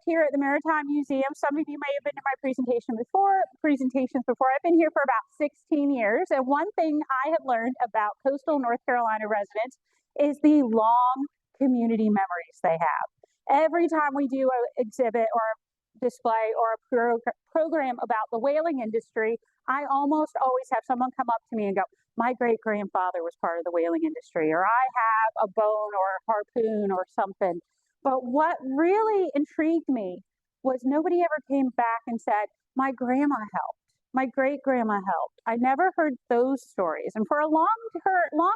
here at the Maritime Museum. Some of you may have been to my presentations before. I've been here for about 16 years. And one thing I have learned about coastal North Carolina residents is the long community memories they have. Every time we do an exhibit or a display or a program about the whaling industry, I almost always have someone come up to me and go, my great-grandfather was part of the whaling industry, or I have a bone or a harpoon or something. But what really intrigued me was nobody ever came back and said, my grandma helped, my great-grandma helped. I never heard those stories. And for a long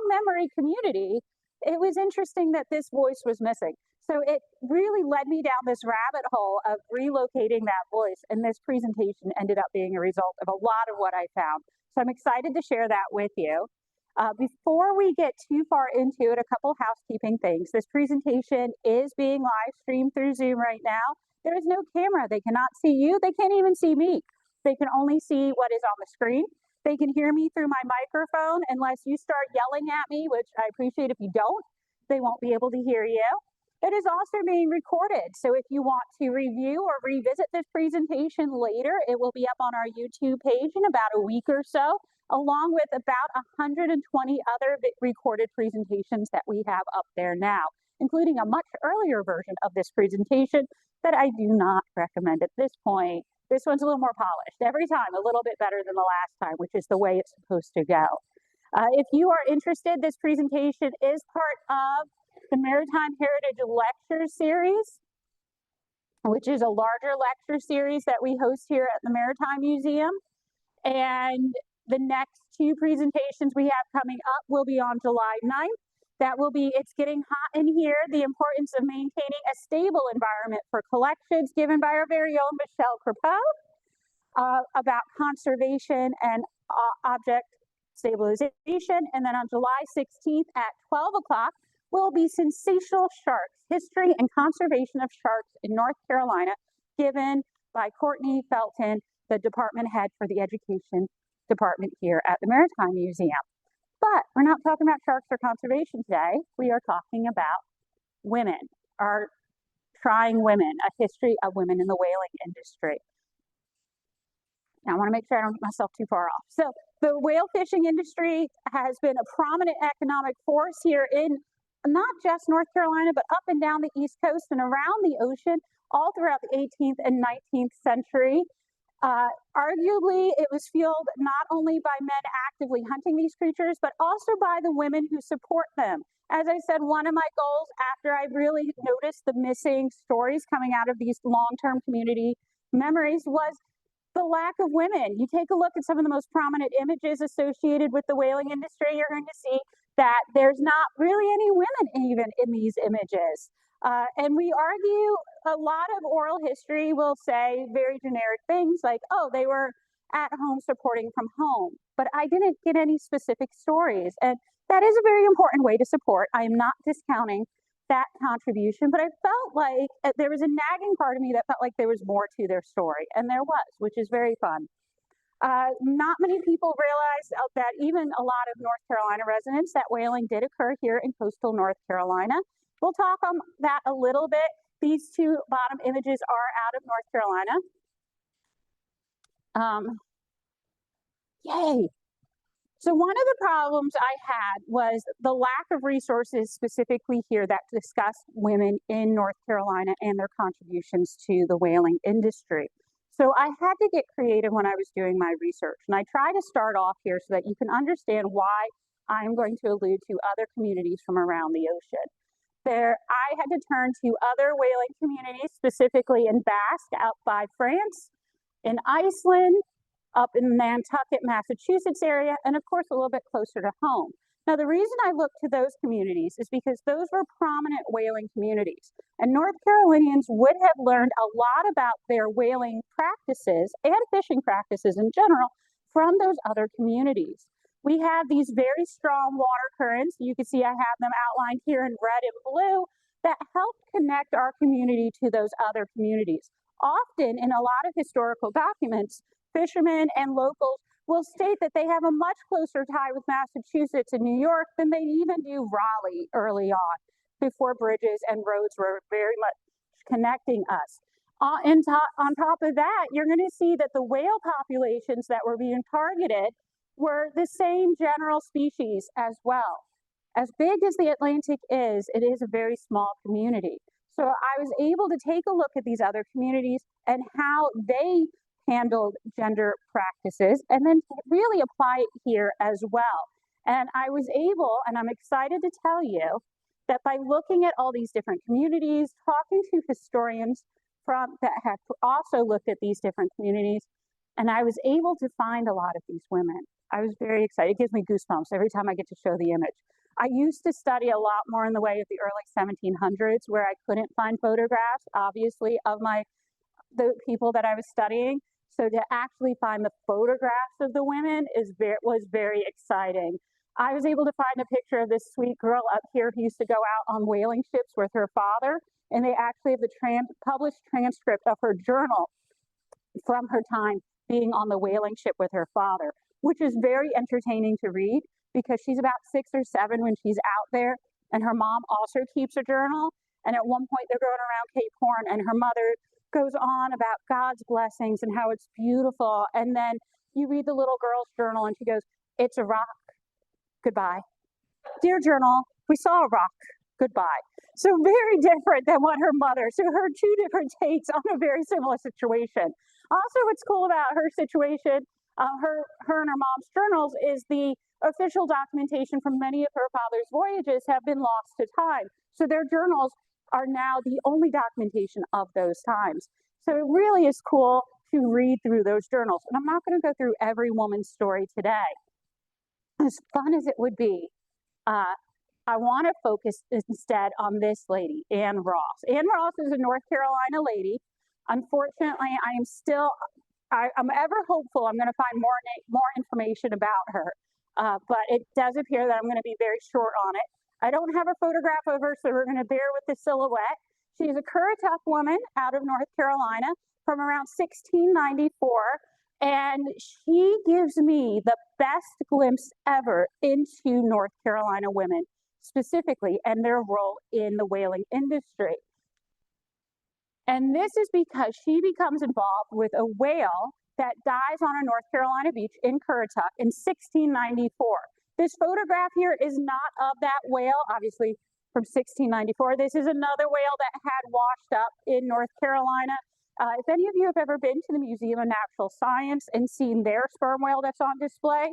memory community, it was interesting that this voice was missing. So it really led me down this rabbit hole of relocating that voice, and this presentation ended up being a result of a lot of what I found. So I'm excited to share that with you. Before we get too far into it, a couple housekeeping things. This presentation is being live streamed through Zoom right now. There is no camera. They cannot see you. They can't even see me. They can only see what is on the screen. They can hear me through my microphone unless you start yelling at me, which I appreciate. If you don't, they won't be able to hear you. It is also being recorded, so if you want to review or revisit this presentation later, it will be up on our YouTube page in about a week or so, along with about 120 other recorded presentations that we have up there now, including a much earlier version of this presentation that I do not recommend at this point. This one's a little more polished. Every time a little bit better than the last time, which is the way it's supposed to go. If you are interested, this presentation is part of the Maritime Heritage Lecture Series, which is a larger lecture series that we host here at the Maritime Museum. And the next two presentations we have coming up will be on July 9th. That will be It's Getting Hot in Here, the importance of maintaining a stable environment for collections, given by our very own Michelle Crepeau, about conservation and object stabilization. And then on July 16th at 12 o'clock, will be Sensational Sharks, History and Conservation of Sharks in North Carolina, given by Courtney Felton, the department head for the education department here at the Maritime Museum. But we're not talking about sharks or conservation today. We are talking about women, our trying women, a history of women in the whaling industry. Now, I want to make sure I don't get myself too far off. So the whale fishing industry has been a prominent economic force here in not just North Carolina, but up and down the East Coast and around the ocean, all throughout the 18th and 19th century. Arguably, it was fueled not only by men actively hunting these creatures, but also by the women who support them. As I said, one of my goals after I really noticed the missing stories coming out of these long-term community memories was the lack of women. You take a look at some of the most prominent images associated with the whaling industry, you're going to see that there's not really any women even in these images. And we argue, a lot of oral history will say very generic things like, oh, they were at home supporting from home. But I didn't get any specific stories. And that is a very important way to support. I am not discounting that contribution, but I felt like there was a nagging part of me that felt like there was more to their story. And there was, which is very fun. Not many people realize that even a lot of North Carolina residents, that whaling did occur here in coastal North Carolina. We'll talk on that a little bit. These two bottom images are out of North Carolina. Yay! So one of the problems I had was the lack of resources specifically here that discuss women in North Carolina and their contributions to the whaling industry. So I had to get creative when I was doing my research. And I try to start off here so that you can understand why I'm going to allude to other communities from around the ocean. I had to turn to other whaling communities, specifically in Basque, out by France, in Iceland, up in Nantucket, Massachusetts area, and of course a little bit closer to home. Now, the reason I looked to those communities is because those were prominent whaling communities, and North Carolinians would have learned a lot about their whaling practices and fishing practices in general from those other communities. We have these very strong water currents. You can see I have them outlined here in red and blue that help connect our community to those other communities. Often in a lot of historical documents, fishermen and locals will state that they have a much closer tie with Massachusetts and New York than they even do Raleigh early on, before bridges and roads were very much connecting us. on top of that, you're going to see that the whale populations that were being targeted were the same general species as well. As big as the Atlantic is, it is a very small community. So I was able to take a look at these other communities and how they handled gender practices and then really apply it here as well. And I was able, and I'm excited to tell you, that by looking at all these different communities, talking to historians that have also looked at these different communities, and I was able to find a lot of these women. I was very excited. It gives me goosebumps every time I get to show the image. I used to study a lot more in the way of the early 1700s, where I couldn't find photographs, obviously, of the people that I was studying. So to actually find the photographs of the women was very exciting. I was able to find a picture of this sweet girl up here who used to go out on whaling ships with her father, and they actually have the published transcript of her journal from her time being on the whaling ship with her father, which is very entertaining to read because she's about 6 or 7 when she's out there, and her mom also keeps a journal. And at one point they're going around Cape Horn, and her mother goes on about God's blessings and how it's beautiful. And then you read the little girl's journal, and she goes, "It's a rock. Goodbye. Dear journal, we saw a rock. Goodbye." So very different than what her mother. So her 2 different takes on a very similar situation. Also, what's cool about her situation, her and her mom's journals, is the official documentation from many of her father's voyages have been lost to time. So their journals are now the only documentation of those times. So it really is cool to read through those journals. And I'm not going to go through every woman's story today. As fun as it would be, I want to focus instead on this lady, Ann Ross. Ann Ross is a North Carolina lady. Unfortunately, I'm ever hopeful I'm going to find more information about her, but it does appear that I'm going to be very short on it. I don't have a photograph of her, so we're going to bear with the silhouette. She's a Curator woman out of North Carolina from around 1694. And she gives me the best glimpse ever into North Carolina women specifically and their role in the whaling industry. And this is because she becomes involved with a whale that dies on a North Carolina beach in Curator in 1694. This photograph here is not of that whale, obviously from 1694. This is another whale that had washed up in North Carolina. If any of you have ever been to the Museum of Natural Science and seen their sperm whale that's on display,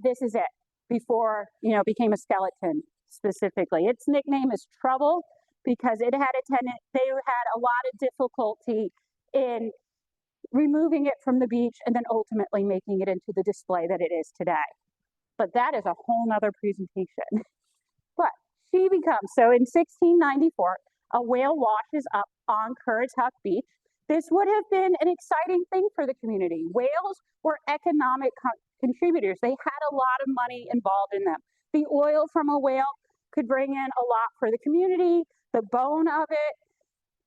this is it before it became a skeleton specifically. Its nickname is Trouble because they had a lot of difficulty in removing it from the beach and then ultimately making it into the display that it is today. But that is a whole nother presentation. But she becomes, so in 1694, a whale washes up on Curator Beach. This would have been an exciting thing for the community. Whales were economic contributors. They had a lot of money involved in them. The oil from a whale could bring in a lot for the community, the bone of it.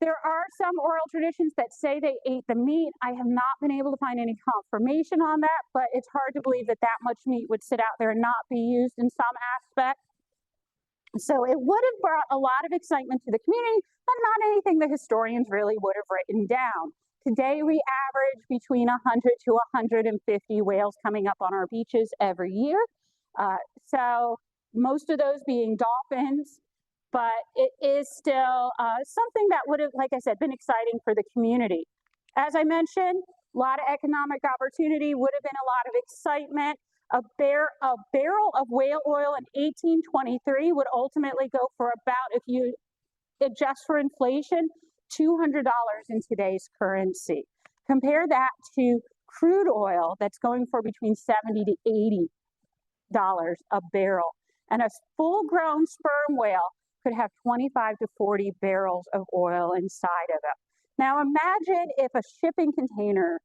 There are some oral traditions that say they ate the meat. I have not been able to find any confirmation on that, but it's hard to believe that that much meat would sit out there and not be used in some aspect. So it would have brought a lot of excitement to the community, but not anything the historians really would have written down. Today, we average between 100 to 150 whales coming up on our beaches every year. So most of those being dolphins, but it is still something that would have, like I said, been exciting for the community. As I mentioned, a lot of economic opportunity, would have been a lot of excitement. A barrel of whale oil in 1823 would ultimately go for about, if you adjust for inflation, $200 in today's currency. Compare that to crude oil that's going for between $70 to $80 a barrel. And a full-grown sperm whale could have 25 to 40 barrels of oil inside of it. Now imagine if a shipping container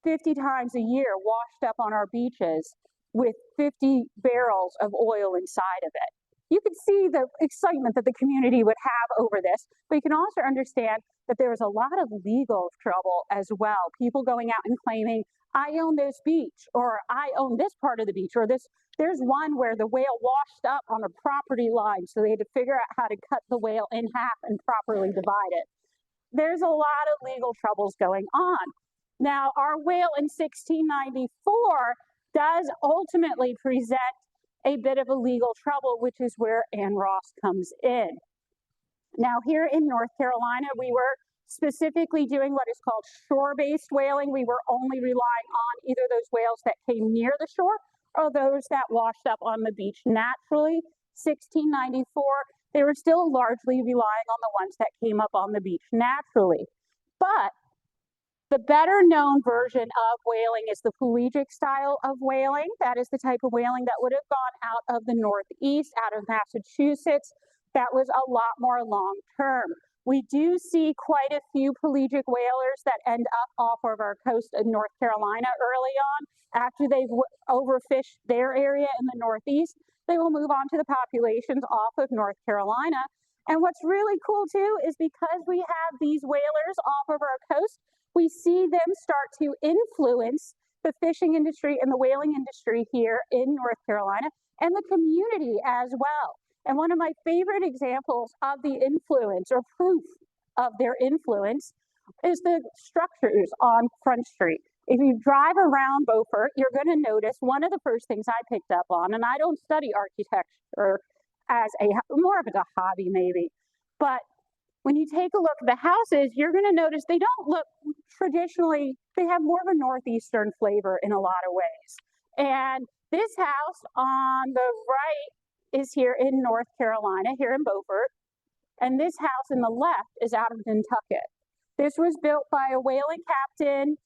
50 times a year washed up on our beaches with 50 barrels of oil inside of it. You can see the excitement that the community would have over this, but you can also understand that there was a lot of legal trouble as well. People going out and claiming, I own this beach, or I own this part of the beach, or this. There's one where the whale washed up on a property line, so they had to figure out how to cut the whale in half and properly divide it. there's a lot of legal troubles going on. Now, our whale in 1694 does ultimately present a bit of a legal trouble, which is where Anne Ross comes in. Now, here in North Carolina, we were specifically doing what is called shore-based whaling. We were only relying on either those whales that came near the shore or those that washed up on the beach naturally. 1694, they were still largely relying on the ones that came up on the beach naturally. But the better known version of whaling is the pelagic style of whaling. That is the type of whaling that would have gone out of the Northeast, out of Massachusetts. That was a lot more long term. We do see quite a few pelagic whalers that end up off of our coast in North Carolina early on. After they've overfished their area in the Northeast, they will move on to the populations off of North Carolina. And what's really cool too is because we have these whalers off of our coast, we see them start to influence the fishing industry and the whaling industry here in North Carolina and the community as well. And one of my favorite examples of the influence or proof of their influence is the structures on Front Street. If you drive around Beaufort, you're going to notice one of the first things I picked up on, and I don't study architecture as more of a hobby maybe, but when you take a look at the houses, you're going to notice they don't look traditionally, they have more of a Northeastern flavor in a lot of ways. And this house on the right is here in North Carolina, here in Beaufort. And this house in the left is out of Nantucket. This was built by a whaling captain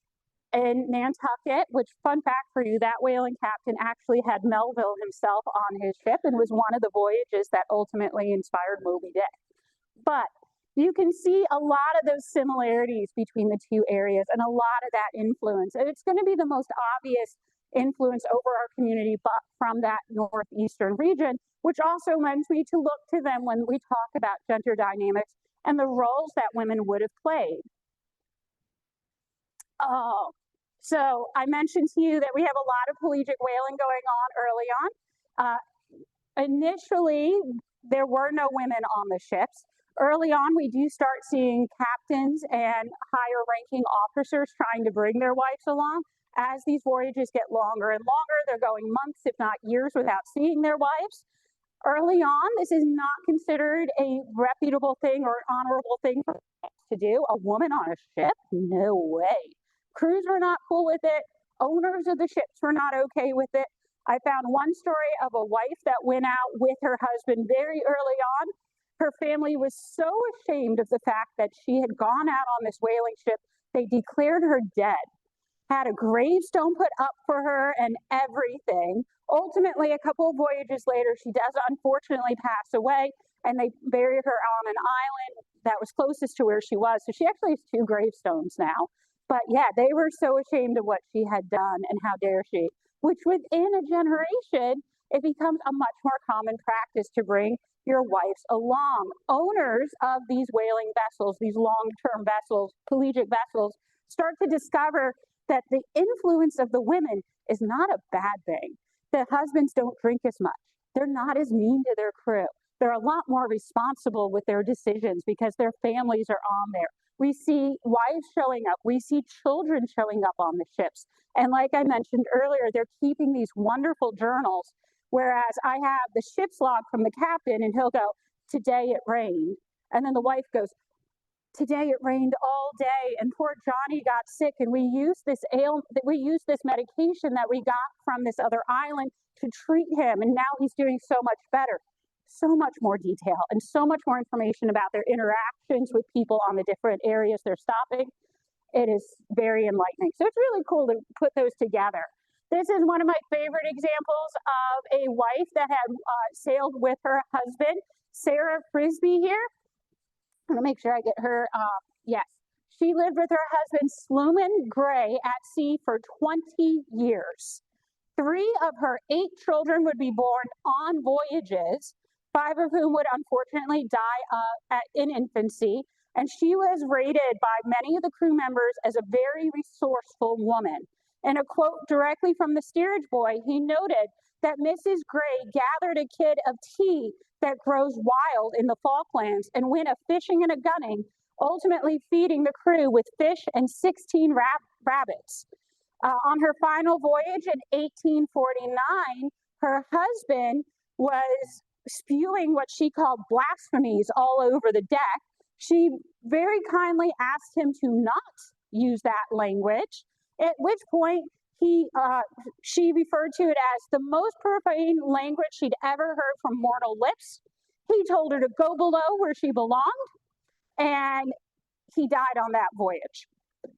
in Nantucket, which, fun fact for you, that whaling captain actually had Melville himself on his ship and was one of the voyages that ultimately inspired Moby Dick. But you can see a lot of those similarities between the two areas and a lot of that influence. And it's going to be the most obvious influence over our community, but from that Northeastern region, which also lends me to look to them when we talk about gender dynamics and the roles that women would have played. So I mentioned to you that we have a lot of pelagic whaling going on early on. Initially, there were no women on the ships. Early on, we do start seeing captains and higher ranking officers trying to bring their wives along. As these voyages get longer and longer, they're going months, if not years, without seeing their wives. Early on, this is not considered a reputable thing or honorable thing for to do. A woman on a ship? No way. Crews were not cool with it. Owners of the ships were not okay with it. I found one story of a wife that went out with her husband very early on. Her family was so ashamed of the fact that she had gone out on this whaling ship, they declared her dead, had a gravestone put up for her and everything. Ultimately, a couple of voyages later, she does unfortunately pass away, and they buried her on an island that was closest to where she was. So she actually has 2 gravestones now. But yeah, they were so ashamed of what she had done, and how dare she, which within a generation, it becomes a much more common practice to bring your wives along. Owners of these whaling vessels, these long-term vessels, pelagic vessels, start to discover that the influence of the women is not a bad thing. The husbands don't drink as much. They're not as mean to their crew. They're a lot more responsible with their decisions because their families are on there. We see wives showing up. We see children showing up on the ships. And like I mentioned earlier, they're keeping these wonderful journals. Whereas I have the ship's log from the captain, and he'll go, "Today it rained." And then the wife goes, "Today it rained all day, and poor Johnny got sick, and we used this medication that we got from this other island to treat him, and now he's doing so much better." So much more detail and so much more information about their interactions with people on the different areas they're stopping. It is very enlightening. So it's really cool to put those together. This is one of my favorite examples of a wife that had sailed with her husband, Sarah Frisbee here. I'm gonna make sure I get her, yes. She lived with her husband, Sluman Gray, at sea for 20 years. 3 of her 8 children would be born on voyages, 5 of whom would unfortunately die in infancy. And she was rated by many of the crew members as a very resourceful woman. In a quote directly from the steerage boy, he noted that Mrs. Gray gathered a kid of tea that grows wild in the Falklands and went a fishing and a gunning ultimately feeding the crew with fish and 16 rabbits. On her final voyage in 1849, her husband was spewing what she called blasphemies all over the deck. She very kindly asked him to not use that language, at which point she referred to it as the most profane language she'd ever heard from mortal lips. He told her to go below where she belonged, and he died on that voyage.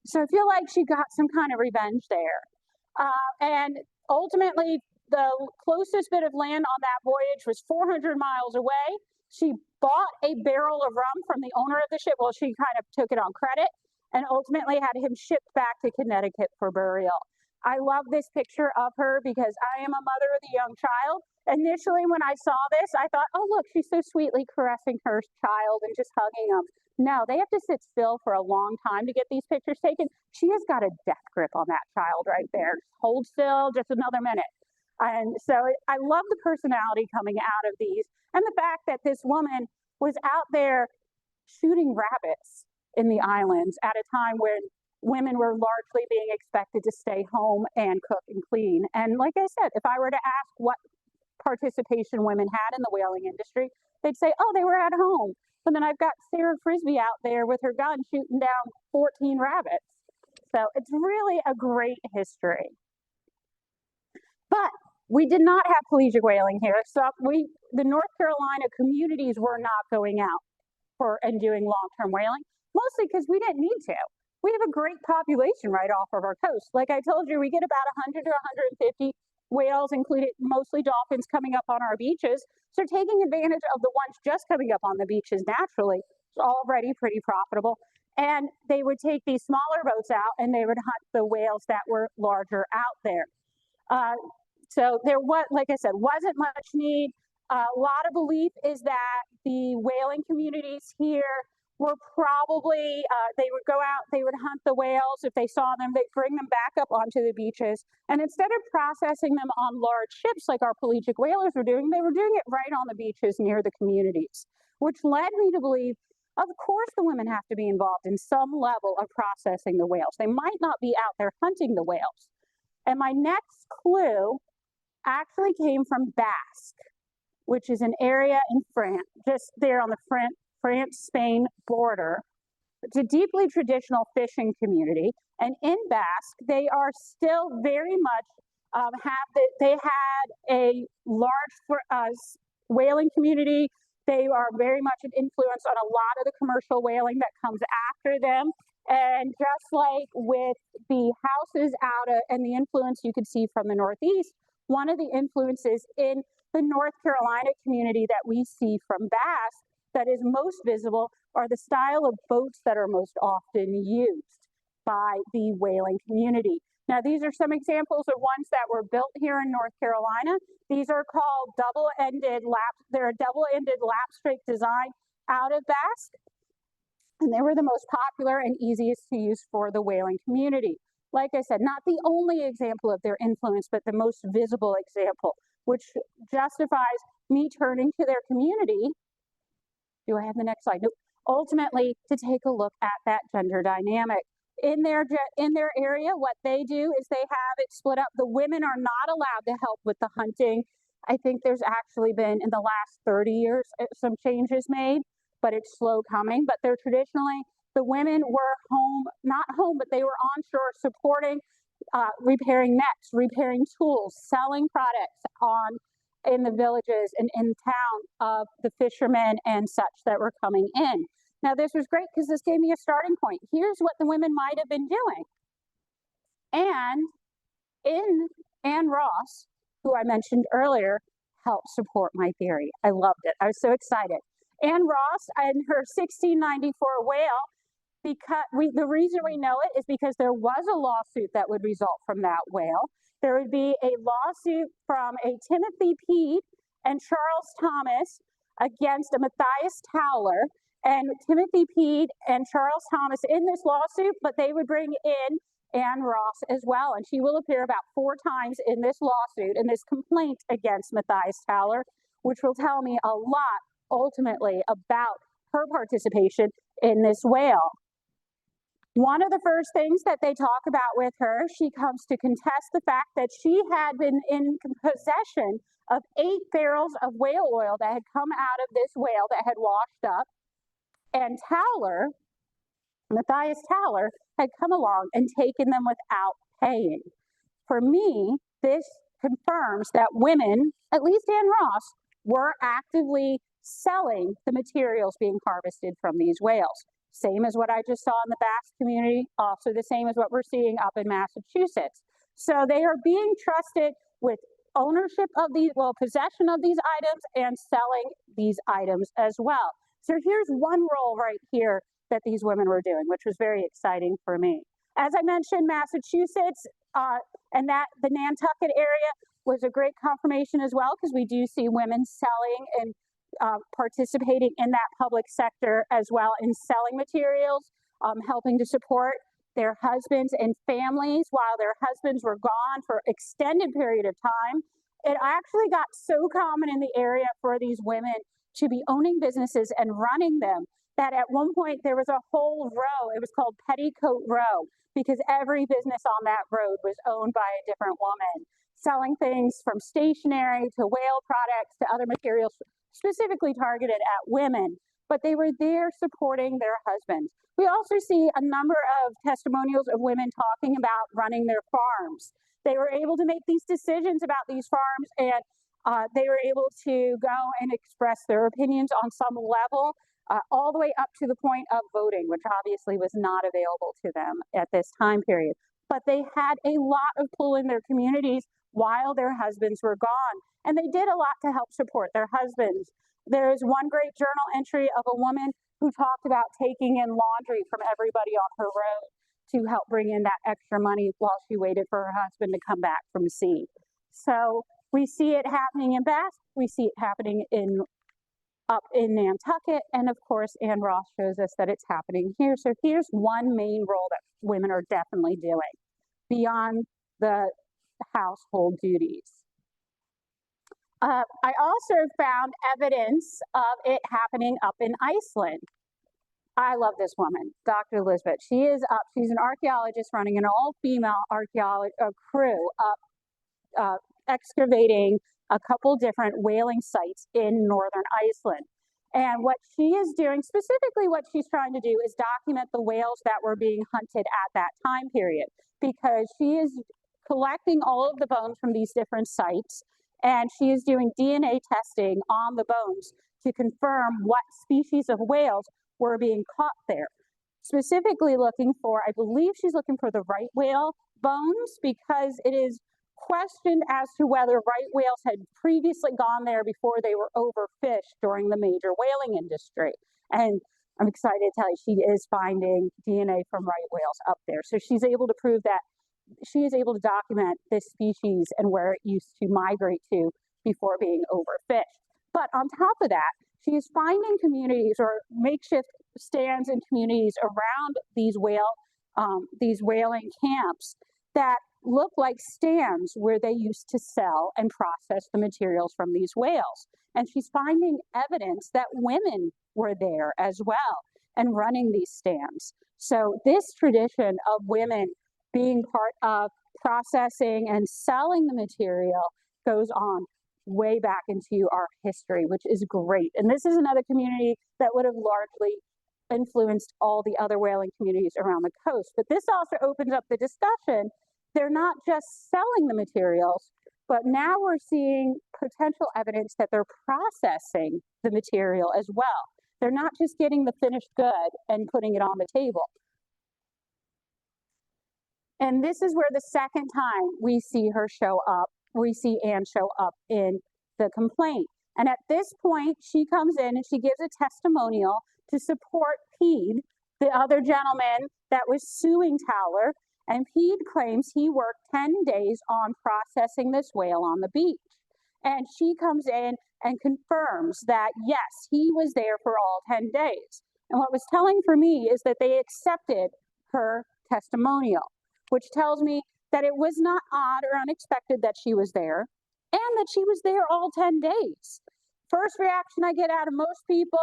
So I feel like she got some kind of revenge there. And ultimately, the closest bit of land on that voyage was 400 miles away. She bought a barrel of rum from the owner of the ship. Well, she kind of took it on credit and ultimately had him shipped back to Connecticut for burial. I love this picture of her because I am a mother with a young child. Initially, when I saw this, I thought, oh, look, she's so sweetly caressing her child and just hugging him. No, they have to sit still for a long time to get these pictures taken. She has got a death grip on that child right there. Hold still, just another minute. And so I love the personality coming out of these, and the fact that this woman was out there shooting rabbits in the islands at a time when women were largely being expected to stay home and cook and clean. And like I said, if I were to ask what participation women had in the whaling industry, they'd say, oh, they were at home. But then I've got Sarah Frisbee out there with her gun shooting down 14 rabbits. So it's really a great history. But we did not have pelagic whaling here. So the North Carolina communities were not going out and doing long-term whaling, mostly because we didn't need to. We have a great population right off of our coast. Like I told you, we get about 100 to 150 whales, including mostly dolphins, coming up on our beaches. So taking advantage of the ones just coming up on the beaches naturally is already pretty profitable. And they would take these smaller boats out and they would hunt the whales that were larger out there. So there was, like I said, wasn't much need. A lot of belief is that the whaling communities here were probably, they would go out, they would hunt the whales. If they saw them, they'd bring them back up onto the beaches. And instead of processing them on large ships like our pelagic whalers were doing, they were doing it right on the beaches near the communities, which led me to believe, of course, the women have to be involved in some level of processing the whales. They might not be out there hunting the whales. And my next clue actually came from Basque, which is an area in France, just there on the France-Spain border. It's a deeply traditional fishing community, and in Basque, they are still very much they had a large whaling community. They are very much an influence on a lot of the commercial whaling that comes after them. And just like with the houses and the influence you could see from the Northeast, one of the influences in the North Carolina community that we see from Basque that is most visible are the style of boats that are most often used by the whaling community. Now, these are some examples of ones that were built here in North Carolina. These are called they're a double-ended lap strake design out of Basque. And they were the most popular and easiest to use for the whaling community. Like I said, not the only example of their influence, but the most visible example, which justifies me turning to their community. Do I have the next slide? Nope. Ultimately, to take a look at that gender dynamic. In their area, what they do is they have it split up. The women are not allowed to help with the hunting. I think there's actually been, in the last 30 years, some changes made, but it's slow coming. But they're traditionally, the women were not home, but they were onshore supporting, repairing nets, repairing tools, selling products in the villages and in town of the fishermen and such that were coming in. Now, this was great because this gave me a starting point. Here's what the women might have been doing. And Anne Ross, who I mentioned earlier, helped support my theory. I loved it. I was so excited. Anne Ross and her 1694 whale, the reason we know it is because there was a lawsuit that would result from that whale. There would be a lawsuit from a Timothy Peed and Charles Thomas against a Matthias Towler, and Timothy Peed and Charles Thomas in this lawsuit, but they would bring in Anne Ross as well, and she will appear about 4 times in this lawsuit, in this complaint against Matthias Towler, which will tell me a lot ultimately about her participation in this whale. One of the first things that they talk about with her, she comes to contest the fact that she had been in possession of 8 barrels of whale oil that had come out of this whale that had washed up. And Towler, Matthias Towler, had come along and taken them without paying. For me, this confirms that women, at least Ann Ross, were actively selling the materials being harvested from these whales. Same as what I just saw in the Basque community, also the same as what we're seeing up in Massachusetts. So they are being trusted with ownership of these, possession of these items and selling these items as well. So here's one role right here that these women were doing, which was very exciting for me. As I mentioned, Massachusetts and that the Nantucket area was a great confirmation as well, because we do see women selling and participating in that public sector as well in selling materials, helping to support their husbands and families while their husbands were gone for extended period of time. It actually got so common in the area for these women to be owning businesses and running them that at one point there was a whole row, it was called Petticoat Row, because every business on that road was owned by a different woman, selling things from stationery to whale products to other materials specifically targeted at women, but they were there supporting their husbands. We also see a number of testimonials of women talking about running their farms. They were able to make these decisions about these farms, and they were able to go and express their opinions on some level, all the way up to the point of voting, which obviously was not available to them at this time period. But they had a lot of pull in their communities while their husbands were gone. And they did a lot to help support their husbands. There's one great journal entry of a woman who talked about taking in laundry from everybody on her road to help bring in that extra money while she waited for her husband to come back from sea. So we see it happening in Basque, we see it happening up in Nantucket, and of course, Ann Ross shows us that it's happening here. So here's one main role that women are definitely doing beyond the household duties. I also found evidence of it happening up in Iceland. I love this woman, Dr. Elizabeth. She's an archaeologist running an all-female crew up excavating a couple different whaling sites in northern Iceland. And what she is doing, specifically what she's trying to do, is document the whales that were being hunted at that time period, because she is collecting all of the bones from these different sites, and she is doing DNA testing on the bones to confirm what species of whales were being caught there. Specifically looking for, I believe she's looking for the right whale bones, because it is questioned as to whether right whales had previously gone there before they were overfished during the major whaling industry. And I'm excited to tell you, she is finding DNA from right whales up there. So she's able to prove that she is able to document this species and where it used to migrate to before being overfished. But on top of that, she is finding communities or makeshift stands and communities around these whaling camps that look like stands where they used to sell and process the materials from these whales. And she's finding evidence that women were there as well and running these stands. So this tradition of women being part of processing and selling the material goes on way back into our history, which is great. And this is another community that would have largely influenced all the other whaling communities around the coast. But this also opens up the discussion. They're not just selling the materials, but now we're seeing potential evidence that they're processing the material as well. They're not just getting the finished good and putting it on the table. And this is where the second time we see her show up, we see Anne show up in the complaint. And at this point, she comes in and she gives a testimonial to support Pede, the other gentleman that was suing Towler. And Pede claims he worked 10 days on processing this whale on the beach. And she comes in and confirms that, yes, he was there for all 10 days. And what was telling for me is that they accepted her testimonial, which tells me that it was not odd or unexpected that she was there and that she was there all 10 days. First reaction I get out of most people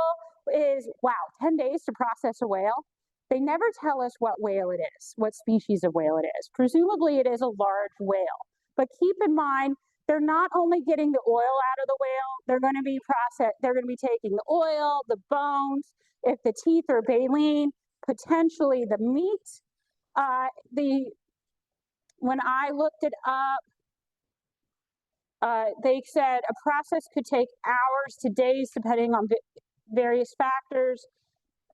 is, wow, 10 days to process a whale. They never tell us what whale it is, what species of whale it is. Presumably it is a large whale, but keep in mind, they're not only getting the oil out of the whale, they're going to be taking the oil, the bones, if the teeth are baleen, potentially the meat. When I looked it up, they said a process could take hours to days depending on various factors.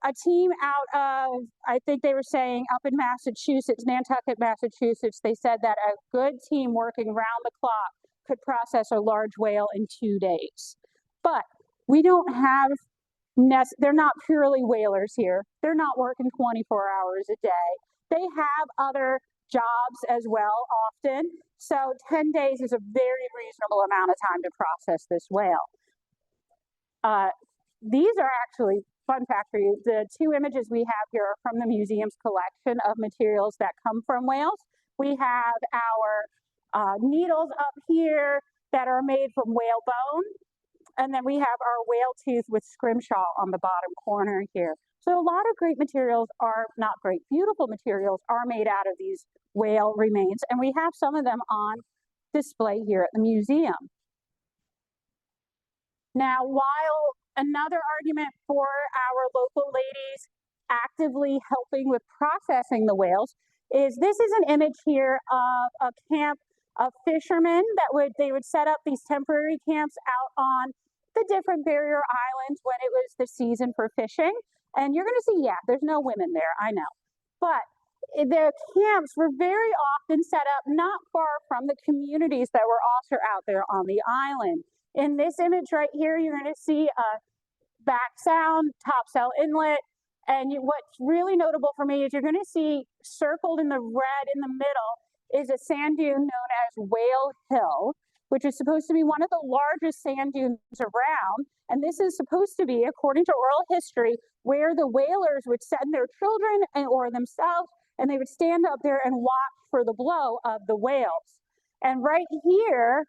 A team out of, I think they were saying up in Massachusetts, Nantucket, Massachusetts, they said that a good team working round the clock could process a large whale in 2 days. But we don't have, they're not purely whalers here. They're not working 24 hours a day. They have other jobs as well often. So 10 days is a very reasonable amount of time to process this whale. These are actually, fun fact for you, the 2 images we have here are from the museum's collection of materials that come from whales. We have our needles up here that are made from whale bone, and then we have our whale tooth with scrimshaw on the bottom corner here. So a lot of great materials are, not great, beautiful materials are made out of these whale remains, and we have some of them on display here at the museum. Now, while another argument for our local ladies actively helping with processing the whales is this is an image here of a camp of fishermen that they would set up these temporary camps out on the different barrier islands when it was the season for fishing. And you're going to see, yeah, there's no women there, I know. But the camps were very often set up not far from the communities that were also out there on the island. In this image right here, you're going to see a back sound, topsail inlet, and what's really notable for me is you're going to see circled in the red in the middle is a sand dune known as Whale Hill, which is supposed to be one of the largest sand dunes around. And this is supposed to be, according to oral history, where the whalers would send their children or themselves, and they would stand up there and watch for the blow of the whales. And right here,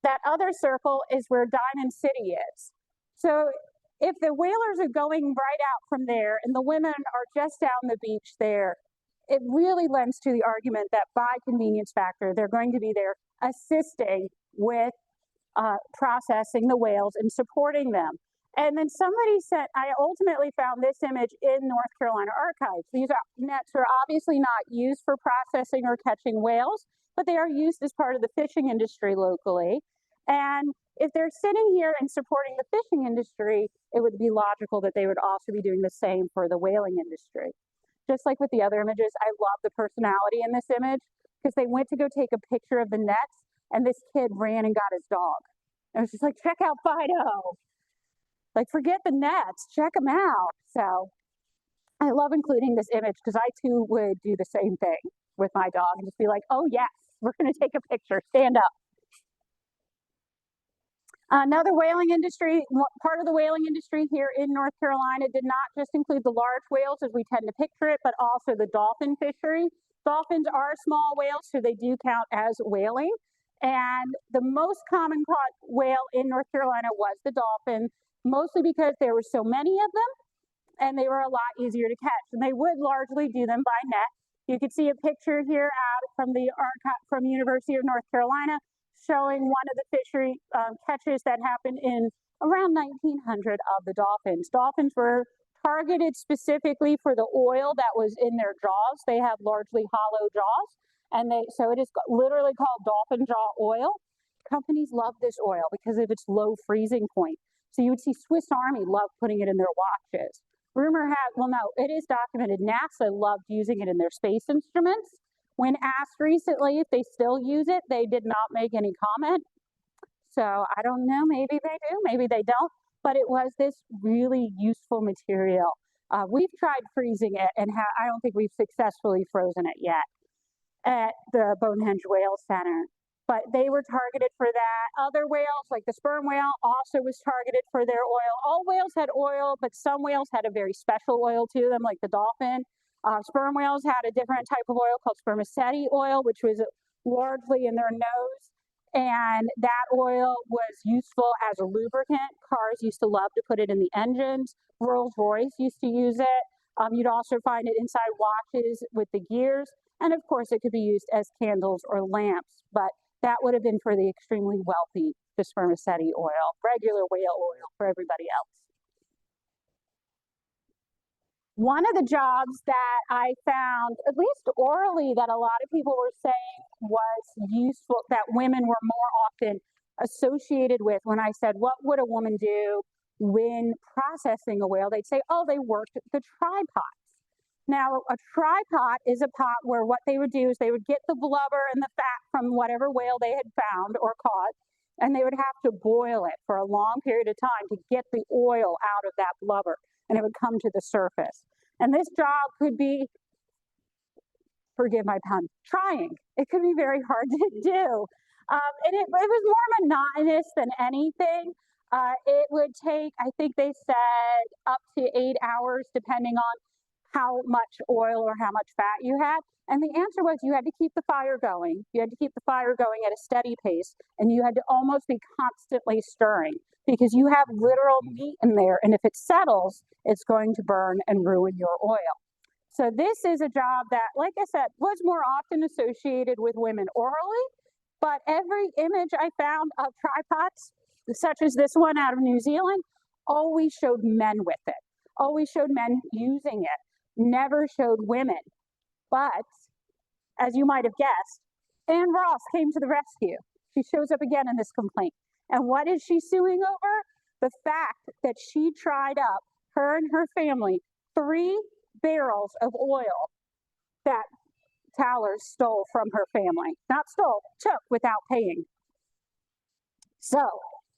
that other circle is where Diamond City is. So if the whalers are going right out from there and the women are just down the beach there, it really lends to the argument that by convenience factor, they're going to be there assisting with processing the whales and supporting them. And then somebody said, I ultimately found this image in North Carolina archives. These nets are obviously not used for processing or catching whales, but they are used as part of the fishing industry locally. And if they're sitting here and supporting the fishing industry, it would be logical that they would also be doing the same for the whaling industry. Just like with the other images, I love the personality in this image because they went to go take a picture of the nets and this kid ran and got his dog. And it was just like, check out Fido. Like, forget the nets, check them out. So I love including this image because I too would do the same thing with my dog and just be like, oh yes, we're going to take a picture, stand up. Another whaling industry, part of the whaling industry here in North Carolina did not just include the large whales as we tend to picture it, but also the dolphin fishery. Dolphins are small whales, so they do count as whaling. And the most common caught whale in North Carolina was the dolphin, mostly because there were so many of them and they were a lot easier to catch. And they would largely do them by net. You can see a picture here out from the archive from University of North Carolina showing one of the fishery catches that happened in around 1900 of the dolphins. Dolphins were targeted specifically for the oil that was in their jaws. They have largely hollow jaws, and so it is literally called dolphin jaw oil. Companies love this oil because of its low freezing point. So you would see Swiss Army love putting it in their watches. Rumor has, well, no, it is documented. NASA loved using it in their space instruments. When asked recently if they still use it, they did not make any comment. So I don't know, maybe they do, maybe they don't, but it was this really useful material. We've tried freezing it and I don't think we've successfully frozen it yet at the Bonehenge Whale Center. But they were targeted for that. Other whales, like the sperm whale, also was targeted for their oil. All whales had oil, but some whales had a very special oil to them, like the dolphin. Sperm whales had a different type of oil called spermaceti oil, which was largely in their nose. and that oil was useful as a lubricant. Cars used to love to put it in the engines. Rolls-Royce used to use it. You'd also find it inside watches with the gears, and of course it could be used as candles or lamps, but that would have been for the extremely wealthy, the spermaceti oil, regular whale oil for everybody else. One of the jobs that I found, at least orally, that a lot of people were saying was useful, that women were more often associated with, when I said, what would a woman do when processing a whale? They'd say, oh, they worked the tripod. Now, a tripod is a pot where what they would do is they would get the blubber and the fat from whatever whale they had found or caught, and they would have to boil it for a long period of time to get the oil out of that blubber, and it would come to the surface. And this job could be, forgive my pun, trying. It could be very hard to do. And it was more monotonous than anything. It would take, I think they said, up to 8 hours, depending on how much oil or how much fat you had. And the answer was you had to keep the fire going. You had to keep the fire going at a steady pace, and you had to almost be constantly stirring because you have literal meat in there. And if it settles, it's going to burn and ruin your oil. So this is a job that, like I said, was more often associated with women orally, but every image I found of tripods, such as this one out of New Zealand, always showed men with it, always showed men using it, never showed women. But as you might have guessed, Ann Ross came to the rescue. She shows up again in this complaint. And what is she suing over? The fact that she tried up, her and her family, 3 barrels of oil that Towers stole from her family. Not stole, took without paying. So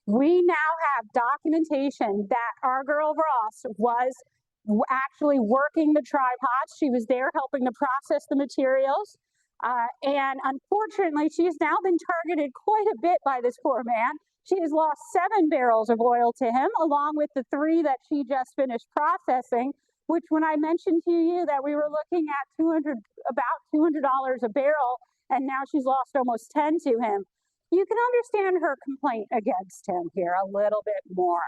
we now have documentation that our girl Ross was actually working the tripods. She was there helping to process the materials. And unfortunately, she has now been targeted quite a bit by this poor man. She has lost 7 barrels of oil to him, along with the 3 that she just finished processing, which when I mentioned to you that we were looking at about $200 a barrel, and now she's lost almost 10 to him, you can understand her complaint against him here a little bit more.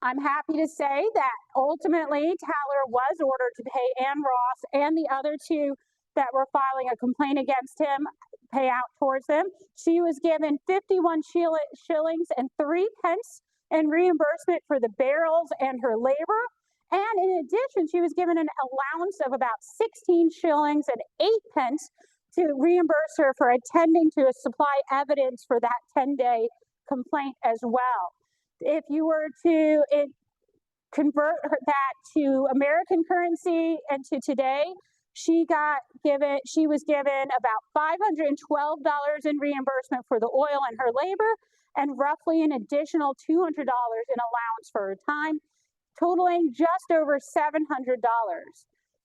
I'm happy to say that ultimately Taller was ordered to pay Ann Ross and the other 2 that were filing a complaint against him, pay out towards them. She was given 51 shillings and 3 pence in reimbursement for the barrels and her labor. And in addition, she was given an allowance of about 16 shillings and 8 pence to reimburse her for attending to supply evidence for that 10-day complaint as well. If you were to convert that to American currency and to today, she was given about $512 in reimbursement for the oil and her labor, and roughly an additional $200 in allowance for her time, totaling just over $700.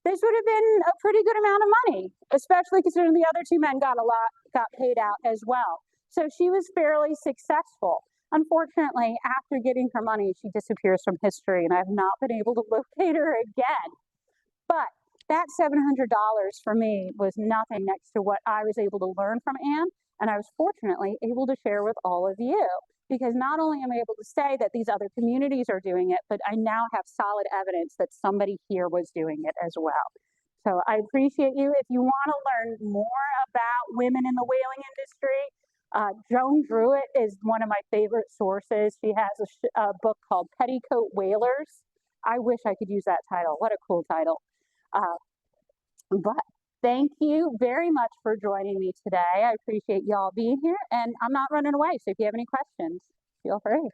This would have been a pretty good amount of money, especially considering the other 2 men got paid out as well. So she was fairly successful. Unfortunately, after getting her money, she disappears from history, and I have not been able to locate her again. But that $700 for me was nothing next to what I was able to learn from Ann, and I was fortunately able to share with all of you, because not only am I able to say that these other communities are doing it, but I now have solid evidence that somebody here was doing it as well. So I appreciate you. If you want to learn more about women in the whaling industry, Joan Druitt is one of my favorite sources. She has a book called Petticoat Whalers. I wish I could use that title. What a cool title. But thank you very much for joining me today. I appreciate y'all being here, and I'm not running away, so if you have any questions, feel free.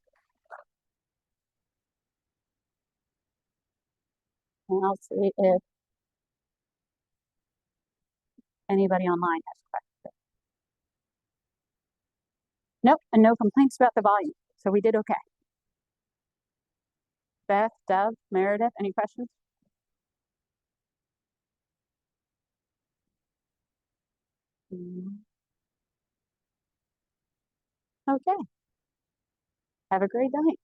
And I'll see if anybody online has questions. Nope, and no complaints about the volume, so we did okay. Beth, Dove, Meredith, any questions? Okay. Have a great night.